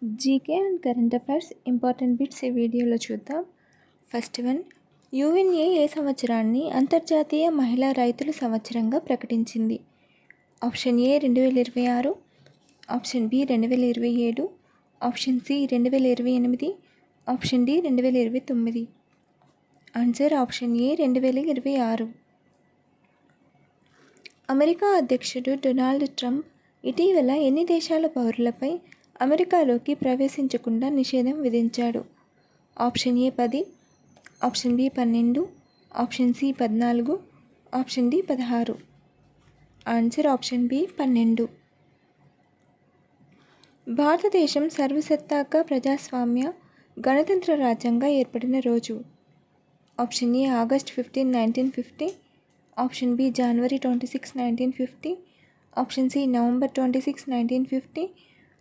GK and current affairs important bits ఈ వీడియోలో చూద్దాం. ఫస్ట్ వన్, యుఎన్ఏ ఏ సంవత్సరాన్ని అంతర్జాతీయ మహిళా రైతుల సంవత్సరంగా ప్రకటించింది? Option A 2026, option B 2027, option C 2028, option D 2029. Answer option A 2026. America అధ్యక్షుడు డొనాల్డ్ ట్రంప్ ఇటీవల ఎన్ని దేశాల పౌరులపై అమెరికాలోకి ప్రవేశించకుండా నిషేధం విధించాడు? Option A 10, option B 12, option C 14, option D 16. Answer option B 12. భారతదేశం సర్వసత్తాక ప్రజాస్వామ్య గణతంత్ర రాజ్యంగా ఏర్పడిన రోజు? Option A August 15, 1950, option B జనవరి 26, 1950, option C November 26, 1950,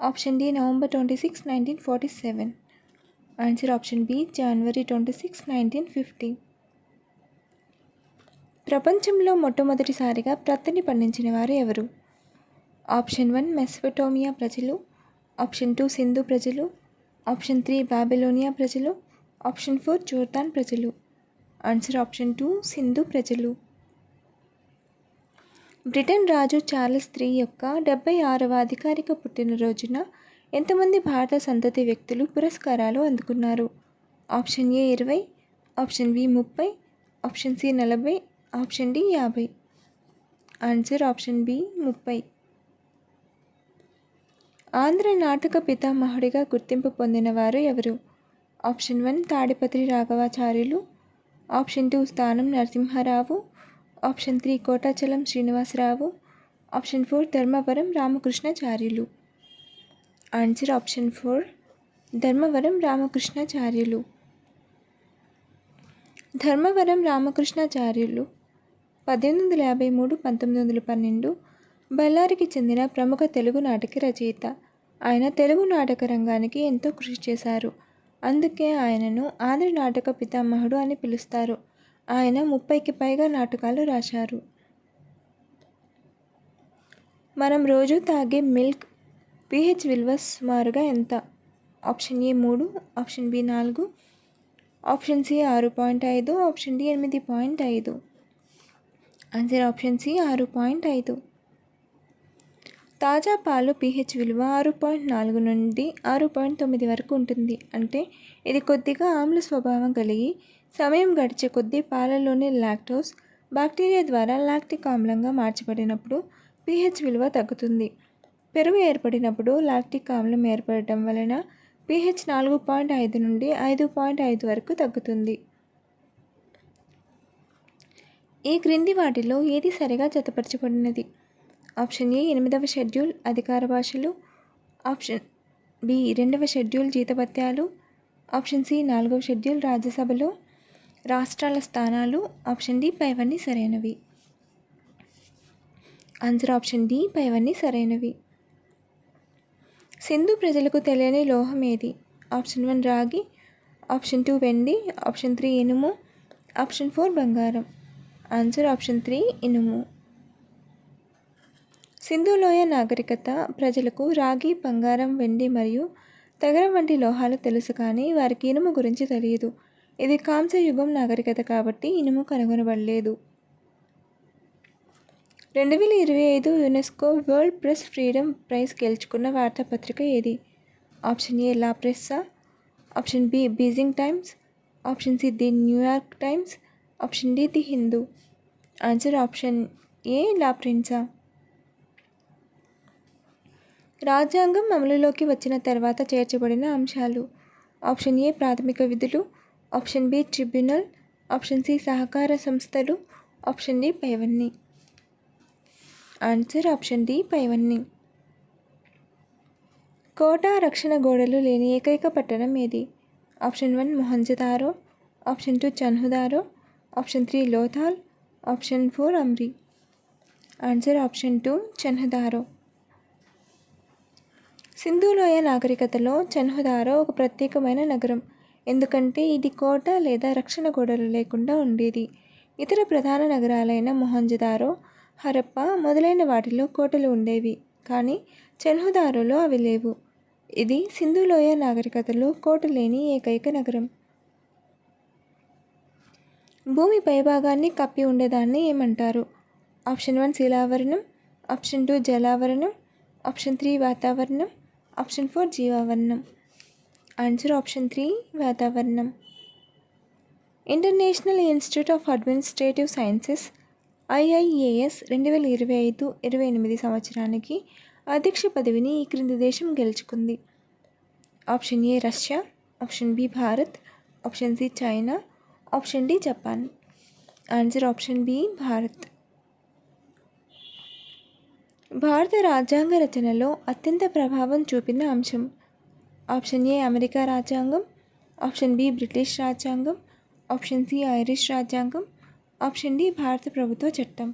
option D November 26, 1947. Answer option B జనవరి 26, 1950. ప్రపంచంలో మొట్టమొదటిసారిగా ప్రత్తిని పండించిన వారు ఎవరు? ఆప్షన్ 1 మెసొపొటేమియా ప్రజలు, ఆప్షన్ 2 సింధు ప్రజలు, ఆప్షన్ 3 బాబిలోనియా ప్రజలు, ఆప్షన్ 4 జోర్దాన్ ప్రజలు. ఆన్సర్ ఆప్షన్ 2 సింధు ప్రజలు. బ్రిటన్ రాజు చార్లెస్ III యొక్క 76వ అధికారిక పుట్టినరోజున ఎంతమంది భారత సంతతి వ్యక్తులు పురస్కారాలు అందుకున్నారు? Option A 20, option B 30, option C 40, option D 50. Answer option B 30. Andhra నాటక పితామహుడిగా గుర్తింపు పొందిన వారు ఎవరు? Option 1 Tadipatri Raghavacharyulu, option 2 Sthanam Narasimharao, option 3 Kotachalam Srinivasarao, option 4 Dharmavaram Ramakrishnacharyulu. Answer option 4 Dharmavaram Ramakrishnacharyulu. Dharmavaram Ramakrishnacharyulu 1853, 1912 బళ్ళారికి చెందిన ప్రముఖ తెలుగు నాటక రచయిత. ఆయన తెలుగు నాటక రంగానికి ఎంతో కృషి చేశారు. అందుకే ఆయనను ఆంధ్ర నాటక పితామహుడు అని పిలుస్తారు. ఆయన 30కి పైగా నాటకాలు రాశారు. మనం రోజు తాగే మిల్క్ pH విలువ సుమారుగా ఎంత? Option A 3, option B 4, option C 6.5, option D 8.5. Answer option C 6.5. తాజా పాలు pH విలువ 6.4 నుండి 6.9 వరకు ఉంటుంది. అంటే ఇది కొద్దిగా ఆమ్ల స్వభావం కలిగి సమయం గడిచే కొద్దీ పాలలోని లాక్టోస్ బ్యాక్టీరియా ద్వారా లాక్టిక్ ఆమ్లంగా మార్చబడినప్పుడు pH విలువ తగ్గుతుంది. పెరుగు ఏర్పడినప్పుడు లాక్టిక్ ఆమ్లం ఏర్పడటం వలన pH 4.5 నుండి 5.5 వరకు తగ్గుతుంది. ఈ క్రింది వాటిలో ఏది సరిగా జతపరచబడినది? ఆప్షన్ ఏ 8వ షెడ్యూల్ అధికార భాషలు, ఆప్షన్ బి 2వ షెడ్యూల్ జీతభత్యాలు, ఆప్షన్ సి 4వ షెడ్యూల్ రాజ్యసభలో రాష్ట్రాల స్థానాలు, ఆప్షన్ డి పైవన్నీ సరైనవి. ఆన్సర్ ఆప్షన్ డి పైవన్నీ సరైనవి. సింధు ప్రజలకు తెలియని లోహం ఏది? ఆప్షన్ 1 రాగి, ఆప్షన్ 2 వెండి, ఆప్షన్ 3 ఇనుము, ఆప్షన్ 4 బంగారం. ఆన్సర్ ఆప్షన్ 3 ఇనుము. సింధు లోయ నాగరికత ప్రజలకు రాగి, బంగారం, వెండి మరియు తగరం వంటి లోహాలు తెలుసు, కానీ వారికి ఇనుము గురించి తెలియదు. ఇది కాంస్య యుగం నాగరికత కాబట్టి ఇనుము కనుగొనబడలేదు. 2025 UNESCO world press freedom prize గెలుచుకున్న వార్తాపత్రిక ఏది? Option A La Prensa, option B Beijing Times, option C the New York Times, option D the Hindu. Answer option A La Prensa. రాజ్యాంగం అమలులోకి వచ్చిన తర్వాత చేర్చబడిన అంశాలు. ఆప్షన్ ఏ ప్రాథమిక విధులు, option B tribunal, option C సహకార సంస్థలు, ఆప్షన్ డి పైవన్నీ. ఆన్సర్ ఆప్షన్ డి పైవన్నీ. కోట రక్షణ గోడలు లేని ఏకైక పట్టణం ఏది? Option 1 Mohenjodaro, option 2 Chanhudaro, option 3 Lothal, option 4 Amri. Answer option 2 Chanhudaro. Sindhu లోయ నాగరికతలో చన్హుదారో ఒక ప్రత్యేకమైన నగరం, ఎందుకంటే ఇది కోట లేదా రక్షణ గోడలు లేకుండా ఉండేది. ఇతర ప్రధాన నగరాలైన మొహంజదారో, హరప్పా మొదలైన వాటిలో కోటలు ఉండేవి, కానీ చన్హుదారోలో అవి లేవు. ఇది సింధు లోయ నాగరికతలో కోట లేని ఏకైక నగరం. భూమి పైభాగాన్ని కప్పి ఉండేదాన్ని ఏమంటారు? ఆప్షన్ 1 శిలావరణం, ఆప్షన్ 2 జలావరణం, ఆప్షన్ 3 వాతావరణం, ఆప్షన్ 4 జీవావరణం. ఆన్సర్ ఆప్షన్ 3 వాతావరణం. International institute of administrative sciences IIAS 2025-28 సంవత్సరానికి అధ్యక్ష పదవిని ఈ క్రింది దేశం గెలుచుకుంది? Option A Russia, option B Bharat, option C China, option D Japan. Answer option B Bharat. భారత రాజ్యాంగ రచనలో అత్యంత ప్రభావం చూపిన అంశం? ఆప్షన్ ఏ అమెరికా రాజ్యాంగం, ఆప్షన్ బి బ్రిటిష్ రాజ్యాంగం, ఆప్షన్ సి ఐరిష్ రాజ్యాంగం, ఆప్షన్ డి భారత ప్రభుత్వ చట్టం.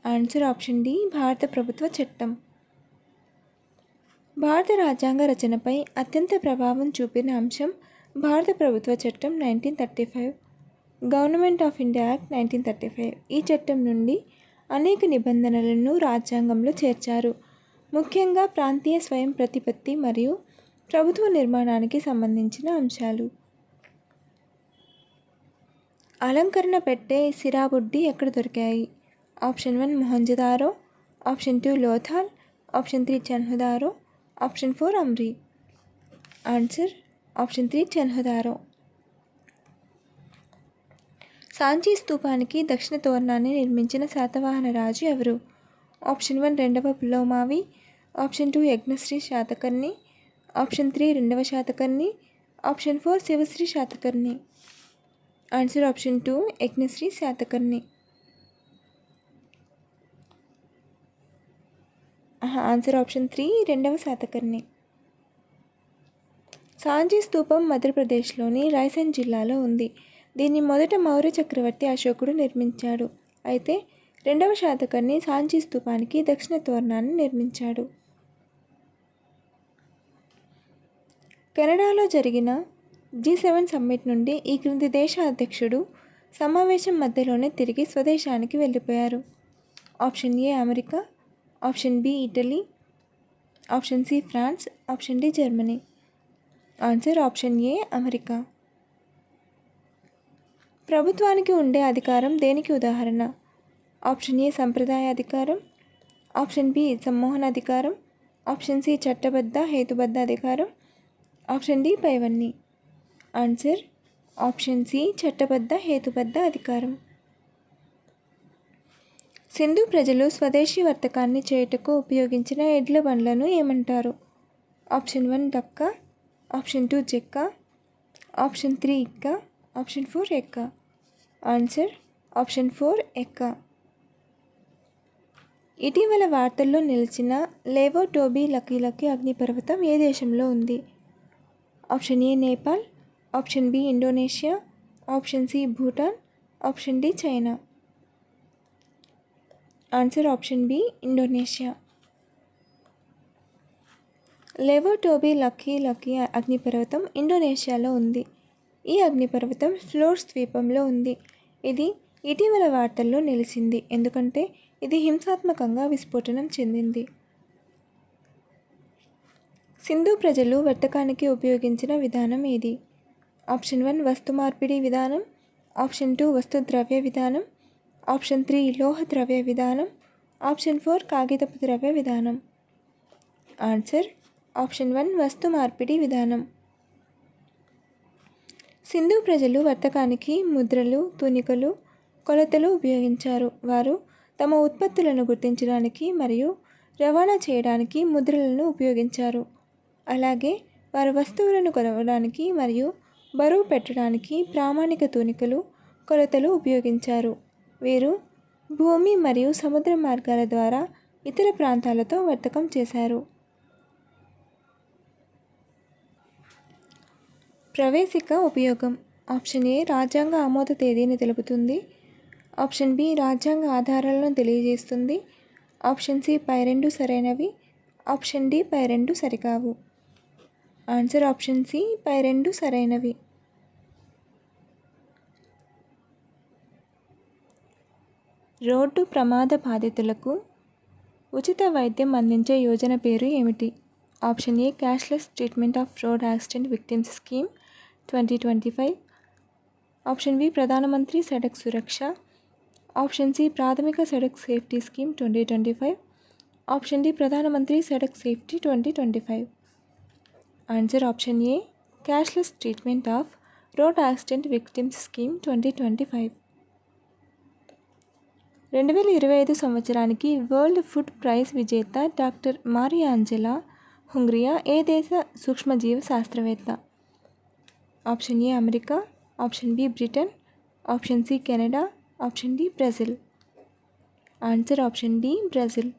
ఆన్సర్ ఆప్షన్ డి భారత ప్రభుత్వ చట్టం. భారత రాజ్యాంగ రచనపై అత్యంత ప్రభావం చూపిన అంశం భారత ప్రభుత్వ చట్టం 1935, గవర్నమెంట్ ఆఫ్ ఇండియా యాక్ట్ 1935. ఈ చట్టం నుండి అనేక నిబంధనలను రాజ్యాంగంలో చేర్చారు. ముఖ్యంగా ప్రాంతీయ స్వయం ప్రతిపత్తి మరియు ప్రభుత్వ నిర్మాణానికి సంబంధించిన అంశాలు. అలంకరణ పెట్టే సిరాబుడ్డి ఎక్కడ దొరికాయి? Option 1 Mohenjodaro, option 2 Lothal, option 3 Chanhudaro, option 4 Amri. Answer option 3 Chanhudaro. Sanchi స్తూపానికి దక్షిణ తోరణాన్ని నిర్మించిన శాతవాహన రాజు ఎవరు? ఆప్షన్ 1 రెండవ పులోమావి, ఆప్షన్ 2 యజ్ఞశ్రీ శాతకర్ణి, ఆప్షన్ 3 రెండవ Satakarni, option 4 Shivashri Satakarni. Answer option 2 Yajnashri Satakarni. Answer option 3 రెండవ శాతకర్ణి. సాంచీ స్తూపం మధ్యప్రదేశ్లోని రాయ్సేన్ జిల్లాలో ఉంది. దీన్ని మొదట మౌర్య చక్రవర్తి అశోకుడు నిర్మించాడు. అయితే రెండవ శాతకర్ణి సాంచీ స్తూపానికి దక్షిణ తోరణాన్ని నిర్మించాడు. కెనడాలో జరిగిన G7 సమ్మిట్ నుండి ఈ క్రింది దేశ అధ్యక్షుడు సమావేశం మధ్యలోనే తిరిగి స్వదేశానికి వెళ్ళిపోయారు? Option A America, option B Italy, option C France, option D Germany. Answer option A America. ప్రభుత్వానికి ఉండే అధికారం దేనికి ఉదాహరణ? ఆప్షన్ ఏ సంప్రదాయ అధికారం, ఆప్షన్ బి సమ్మోహన అధికారం, ఆప్షన్ సి చట్టబద్ధ హేతుబద్ధ అధికారం, ఆప్షన్ డి పైవన్నీ. ఆన్సర్ ఆప్షన్ సి చట్టబద్ధ హేతుబద్ధ అధికారం. సింధు ప్రజలు స్వదేశీ వర్తకాన్ని చేయుటకు ఉపయోగించిన ఎడ్ల బండ్లను ఏమంటారు? ఆప్షన్ 1 డక్క, ఆప్షన్ 2 చెక్క, ఆప్షన్ 3 ఇక్క, ఆప్షన్ 4 ఎక్క. ఆన్సర్ ఆప్షన్ 4 ఎక్క. ఇటీవల వార్తల్లో నిలిచిన లేవో టోబీ లకీ అగ్నిపర్వతం ఏ దేశంలో ఉంది? Option A Nepal, option B Indonesia, option C Bhutan, option D China. Answer option B Indonesia. Lewotobi Laki అగ్నిపర్వతం ఇండోనేషియాలో ఉంది. ఈ అగ్నిపర్వతం ఫ్లోర్స్ ద్వీపంలో ఉంది. ఇది ఇటీవల వార్తల్లో నిలిచింది ఎందుకంటే ఇది హింసాత్మకంగా విస్ఫోటనం చెందింది. సింధు ప్రజలు వర్తకానికి ఉపయోగించిన విధానం ఏది? ఆప్షన్ 1 వస్తు మార్పిడి విధానం, ఆప్షన్ 2 వస్తు ద్రవ్య విధానం, ఆప్షన్ 3 లోహ ద్రవ్య విధానం, ఆప్షన్ 4 కాగితపు ద్రవ్య విధానం. ఆన్సర్ ఆప్షన్ 1 వస్తు మార్పిడి విధానం. సింధు ప్రజలు వర్తకానికి ముద్రలు, తునికలు, కొలతలు ఉపయోగించారు. వారు తమ ఉత్పత్తులను గుర్తించడానికి మరియు రవాణా చేయడానికి ముద్రలను ఉపయోగించారు. అలాగే వారు వస్తువులను కొలవడానికి మరియు బరువు పెట్టడానికి ప్రామాణిక తునికలు, కొలతలు ఉపయోగించారు. వీరు భూమి మరియు సముద్ర మార్గాల ద్వారా ఇతర ప్రాంతాలతో వర్తకం చేశారు. ప్రవేశిక ఉపయోగం. ఆప్షన్ ఏ రాజ్యాంగ ఆమోద తేదీని తెలుపుతుంది, ఆప్షన్ బి రాజ్యాంగ ఆధారాలను తెలియజేస్తుంది, ఆప్షన్ సి పై రెండు సరైనవి, ఆప్షన్ డి పై రెండు సరికావు. ఆన్సర్ ఆప్షన్ సి పై రెండు సరైనవి. రోడ్డు ప్రమాద బాధితులకు ఉచిత వైద్యం అందించే యోజన పేరు ఏమిటి? Option A cashless treatment of road accident victims scheme 2025. Option B Pradhan Mantri Sadak Suraksha. Option C ప్రాథమిక Sadak safety scheme 2025. Option D Pradhan Mantri Sadak safety 2025. Answer option A cashless treatment of road accident victims scheme 2025. 2025 సంవత్సరానికి వరల్డ్ ఫుడ్ ప్రైజ్ విజేత doctor Maria Angela Hungria ఏ దేశ సూక్ష్మజీవ శాస్త్రవేత్త? Option A America, option B Britain, option C Canada, option D Brazil. Answer option D Brazil.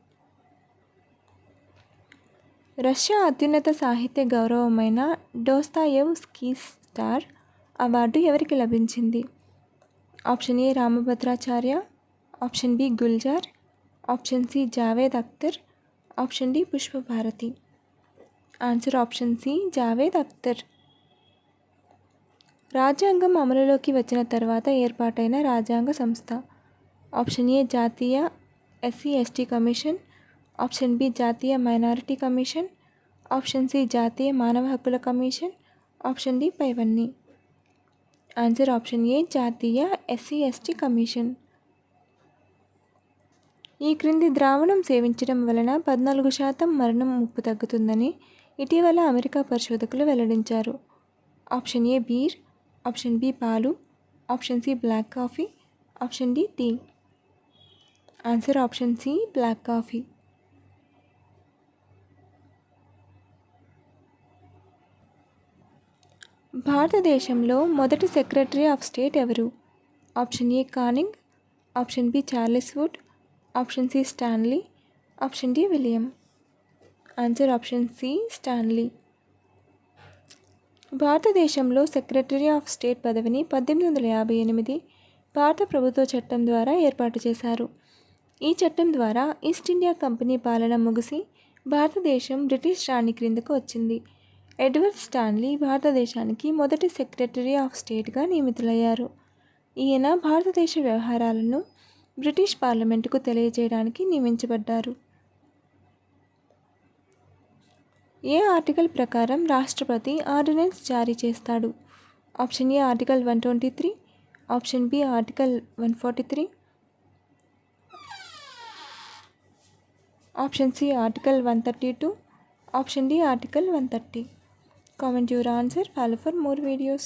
Russia అత్యున్నత సాహిత్య గౌరవమైన Dostoevsky star award ఎవరికి లభించింది? Option A Rambhadracharya, option B Gulzar, option C Javed Akhtar, option D Pushpabharati. Answer option C Javed Akhtar. రాజ్యాంగం అమలులోకి వచ్చిన తర్వాత ఏర్పాటైన రాజ్యాంగ సంస్థ? ఆప్షన్ ఏ జాతీయ ఎస్సీ/ఎస్టీ కమిషన్, ఆప్షన్ బి జాతీయ మైనారిటీ కమిషన్, ఆప్షన్ సి జాతీయ మానవ హక్కుల కమిషన్, ఆప్షన్ డి పైవన్నీ. ఆన్సర్ ఆప్షన్ ఏ జాతీయ ఎస్సీ/ఎస్టీ కమిషన్. ఈ క్రింది ద్రావణం సేవించడం వలన 14% మరణం ముప్పు తగ్గుతుందని ఇటీవల అమెరికా పరిశోధకులు వెల్లడించారు. Option A beer, option B పాలు, option C black coffee, option D tea. Answer option C black coffee. భారతదేశంలో మొదటి సెక్రటరీ ఆఫ్ స్టేట్ ఎవరు? Option A Canning, option B Charles Wood, option C Stanley, option D William. Answer option C Stanley. భారతదేశంలో secretary of state పదవిని 1858 భారత ప్రభుత్వ చట్టం ద్వారా ఏర్పాటు చేశారు. ఈ చట్టం ద్వారా ఈస్ట్ ఇండియా కంపెనీ పాలన ముగిసి భారతదేశం బ్రిటిష్ రాణి క్రిందకు వచ్చింది. ఎడ్వర్డ్ స్టాన్లీ భారతదేశానికి మొదటి సెక్రటరీ ఆఫ్ స్టేట్గా నియమితులయ్యారు. ఈయన భారతదేశ వ్యవహారాలను బ్రిటిష్ పార్లమెంటుకు తెలియజేయడానికి నియమించబడ్డారు. ఏ ఆర్టికల్ ప్రకారం రాష్ట్రపతి ఆర్డినెన్స్ జారీ చేస్తాడు? Option A article 123, option B article 143, option C article 132, option D article 130. Comment your answer. Follow for more videos.